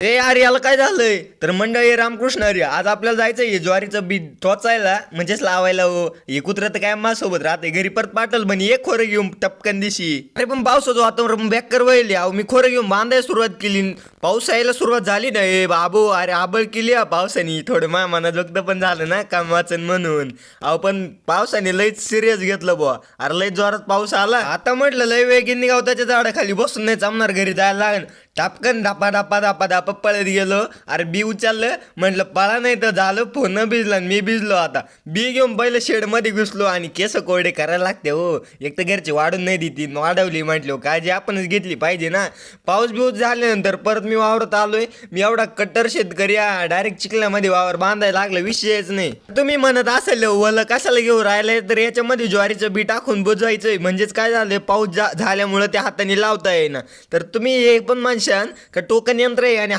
ए यार याला काय झालंय तर मंडळी रामकृष्ण हरी. आज आपल्याला जायचंय ज्वारीचं बी टोचायला म्हणजेच लावायला. हो हे कुत्र तर काय माझ्यासोबत राहते घरी परत पाठल म्हणे एक खोरं घेऊन टपकन दिशी. अरे पण पावसाचं वातावरण बेकार व्हायले. अहो मी खोरं घेऊन बांधायला सुरुवात केली, पाऊस यायला सुरुवात झाली ना. ए बाबू अरे आबळ केली पावसाने. थोडं मनात व्यक्त पण झालं ना काम वाचन म्हणून. अहो पण पावसाने लयच सिरियस घेतलं बुवा. अरे लय जोरात पाऊस आला. आता म्हटलं लय वेगीन निघाव त्याच्या झाडाखाली बसून नाही जमणार, घरी जायला लागेल. टापकन धापा धापा धापा धापा पळत गेलो. अरे बी उचललं, म्हटलं पळा नाही तर झालं फोन भिजला मी भिजलो. आता बी घेऊन पहिलं शेडमध्ये घुसलो आणि केस कोरडे करायला लागते हो. एक तर घरचे वाढून नाही देती, वाढवली म्हटलं काळजी आपणच घेतली पाहिजे ना. पाऊस बिऊस झाल्यानंतर परत मी वावरत आलोय. मी एवढा कट्टर शेतकरी डायरेक्ट चिखल्यामध्ये वावर बांधायला लागलं, विषयच नाही. तुम्ही म्हणत असेल वलं कशाला घेऊन राहिलंय, तर याच्यामध्ये ज्वारीचं बी टाकून बुजवायचंय. म्हणजेच काय झालंय पाऊस झाल्यामुळे त्या हाताने लावता येईना. तर तुम्ही हे पण माणसान का टोकन यंत्र आहे आणि